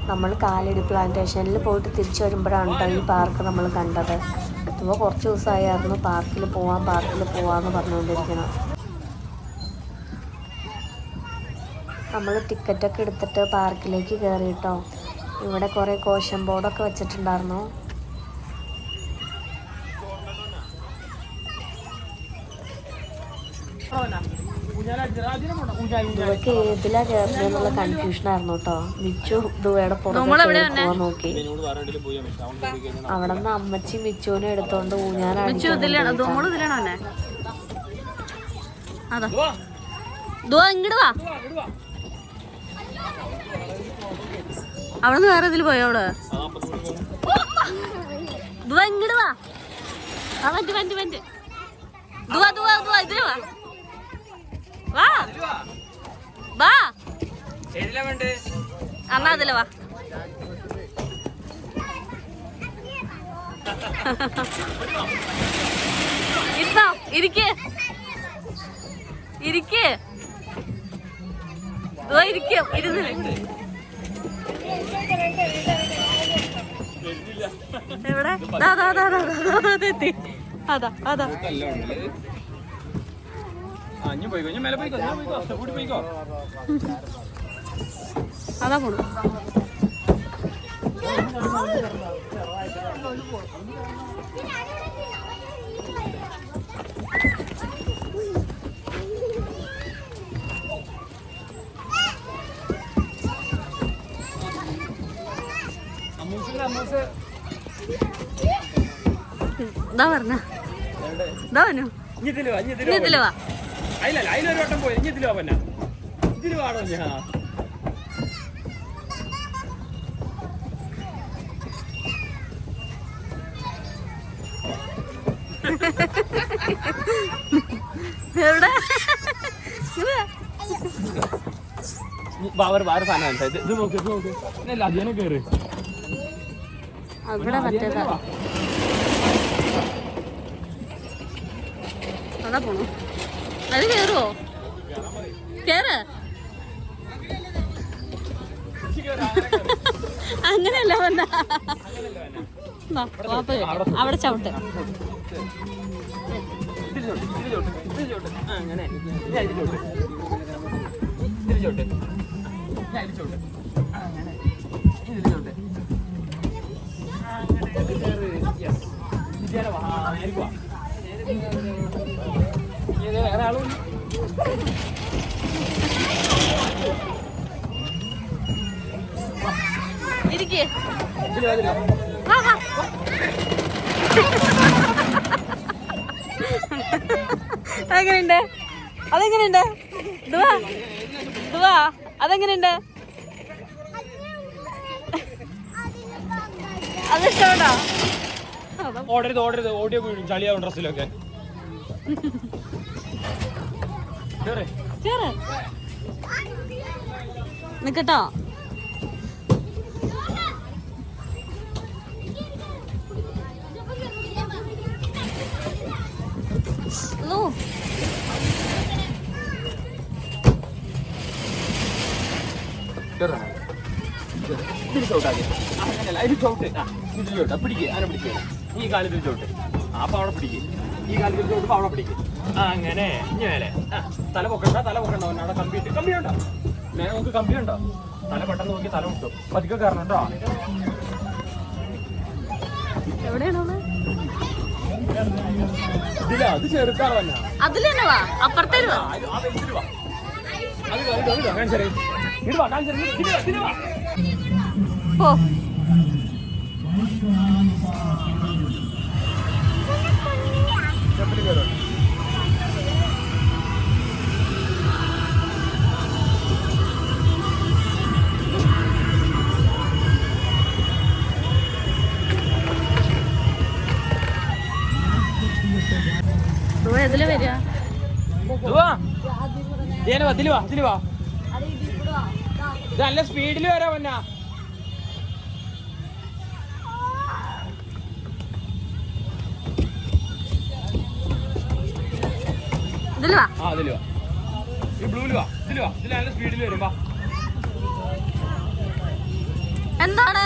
നമ്മൾ കാലടി പ്ലാന്റേഷനിൽ പോയിട്ട് തിരിച്ചു വരുമ്പോഴാണ് കേട്ടോ ഈ പാർക്ക് നമ്മൾ കണ്ടത്. അപ്പോൾ കുറച്ച് ദിവസമായിരുന്നു പാർക്കിൽ പോവാമെന്ന് പറഞ്ഞുകൊണ്ടിരിക്കണം. നമ്മൾ ടിക്കറ്റൊക്കെ എടുത്തിട്ട് പാർക്കിലേക്ക് കയറി കേട്ടോ. ഇവിടെ കുറേ കോഷൻ ബോർഡൊക്കെ വെച്ചിട്ടുണ്ടായിരുന്നു. ഇതൊക്കെ ഏതിലാ കയറുന്നതെന്നുള്ള കൺഫ്യൂഷനായിരുന്നു കേട്ടോ. മിച്ചു ദുവയുടെ പുറകെ പോവാൻ നോക്കി. അവിടെ നിന്ന് അമ്മച്ചി മിച്ചുവിനെ എടുത്തോണ്ട് ഊഞ്ഞാലാണ്. അവിടെ നിന്ന് വേറെ ഇതിൽ പോയോ? അവിടെ ഇങ്ങോട്ട് വാ. ഇതില് വാ. വാ അണ്ണാ അതില് വാ. ഇരുന്നോ? ഇരിക്ക്. എവിടെ? അതാ അതാ അതാ പോണു. എന്താ പറഞ്ഞ? എന്താ പറഞ്ഞു? ഇതില് വാ. അതിലൊരു വട്ടം പോയി. ഇതില് വാ. പിന്നെ ഇതില് വാടോ. ഞാൻ എവിടെ? ഇത് നോക്ക്. അതിനെ കേറ്. അവിടെ മറ്റേതാ. അതാ പോണു. അത് കേറുവോ? കേറ്. അങ്ങനെയല്ല വന്ന. അവിടെ ചവിട്ട്. ഇരിക്കേ. അതെങ്ങനെയുണ്ട്? അതെങ്ങനെയുണ്ട്? ദുവാ അതെങ്ങനെയുണ്ട്? അതിഷ്ടപ്പെട്ടോ? ഓടരുത്. ഓടിയോ വീഴും ചളിയാവും ഡ്രസ്സിലൊക്കെ. നിക്കട്ടോ. പിടിക്കുക. അങ്ങനെ പിടിക്കുക. ഈ കാലത്തിൽ ചോട്ട്. അപ്പൊ അവിടെ പിടിക്കുക. ഈ കാലത്തിൽ ചോട്ട് അവിടെ പിടിക്കുക. അങ്ങനെ ഇങ്ങനെ തല പൊക്കണ്ട. അവിടെ കമ്പിയുണ്ടോ? നമുക്ക് കമ്പിയുണ്ടോ? തല പെട്ടെന്ന് നോക്കി തല മുട്ടും. പതുക്കെ കയറണം കേട്ടോ. ഇതിലാ. അത് ചെറുതാണ് തന്നെ. അതിലെന്നെ വാ. അപ്പുറത്തേക്ക് വാ. ഓ ഇതില് വരിക. ഇത് നല്ല സ്പീഡിൽ വരാ പൊന്നാ. ഇതില് വാ. ഈ ബ്ലൂല് വാ. ഇതില് നല്ല സ്പീഡിൽ വരും. വാ. എന്താണ്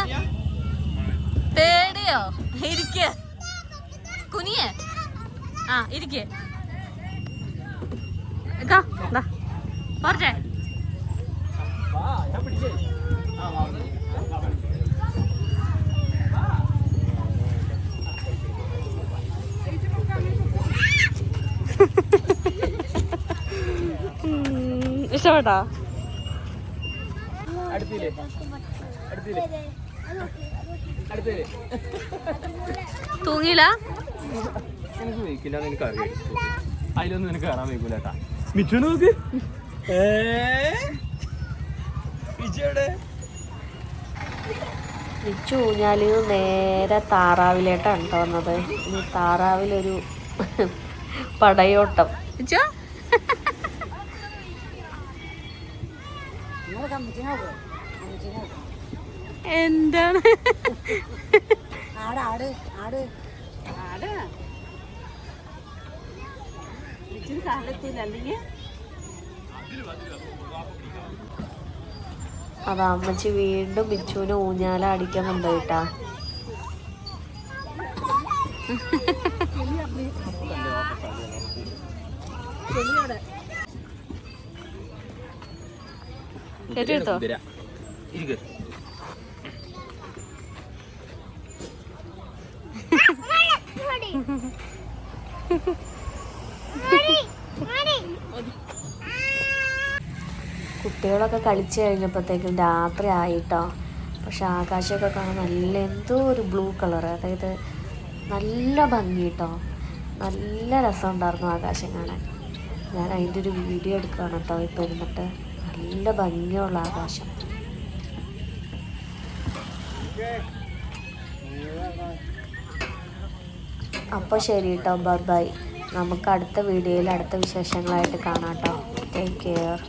പേടിയോ? ഇരിക്ക് കുനിയേ. ആ ഇരിക്ക്. പോരട്ടെ. ഇഷ്ടപ്പെട്ടോ? തൂങ്ങിയില്ല? എനിക്ക് വയ്ക്കില്ല എനിക്ക് അറിയാം. അതിലൊന്നും നിനക്ക് കയറാൻ വയ്ക്കൂല കേട്ടാ. മിച്ചു നോക്ക്. മിച്ചു ഊഞ്ഞാലിൽ നേരെ താറാവിലേട്ടാണ് കേട്ടോ വന്നത്. ഇനി താറാവിലൊരു പടയോട്ടം. എന്താണ് അത് അമ്മച്ചി വീണ്ടും മിച്ചുവിനെ ഊഞ്ഞാല അടിക്കുന്നുണ്ട് കേട്ടാ. കേട്ടോ? കുട്ടികളൊക്കെ കളിച്ചു കഴിഞ്ഞപ്പോഴത്തേക്കും രാത്രി ആയിട്ടോ. പക്ഷെ ആകാശമൊക്കെ കാണാൻ നല്ല എന്തോ ഒരു ബ്ലൂ കളർ, അതായത് നല്ല ഭംഗി കേട്ടോ. നല്ല രസമുണ്ടായിരുന്നു ആകാശം കാണാൻ. ഞാൻ അതിൻ്റെ ഒരു വീഡിയോ എടുക്കുകയാണ് കേട്ടോ ഇപ്പോൾ ഇരുന്നിട്ട്. നല്ല ഭംഗിയുള്ള ആകാശം. അപ്പോൾ ശരി കേട്ടോ, ബൈ ബൈ. നമുക്ക് അടുത്ത വീഡിയോയിൽ അടുത്ത വിശേഷങ്ങളായിട്ട് കാണാം കേട്ടോ. Take care.